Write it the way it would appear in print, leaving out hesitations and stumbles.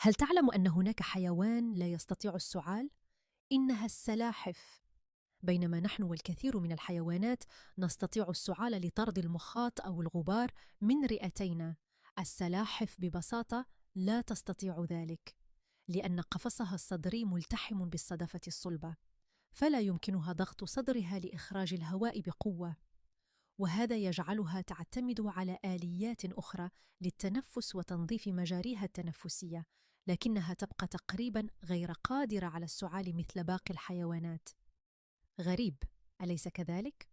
هل تعلم أن هناك حيوان لا يستطيع السعال؟ إنها السلاحف. بينما نحن والكثير من الحيوانات نستطيع السعال لطرد المخاط أو الغبار من رئتينا، السلاحف ببساطة لا تستطيع ذلك، لأن قفصها الصدري ملتحم بالصدفة الصلبة، فلا يمكنها ضغط صدرها لإخراج الهواء بقوة، وهذا يجعلها تعتمد على آليات أخرى للتنفس وتنظيف مجاريها التنفسية، لكنها تبقى تقريبا غير قادرة على السعال مثل باقي الحيوانات. غريب، أليس كذلك؟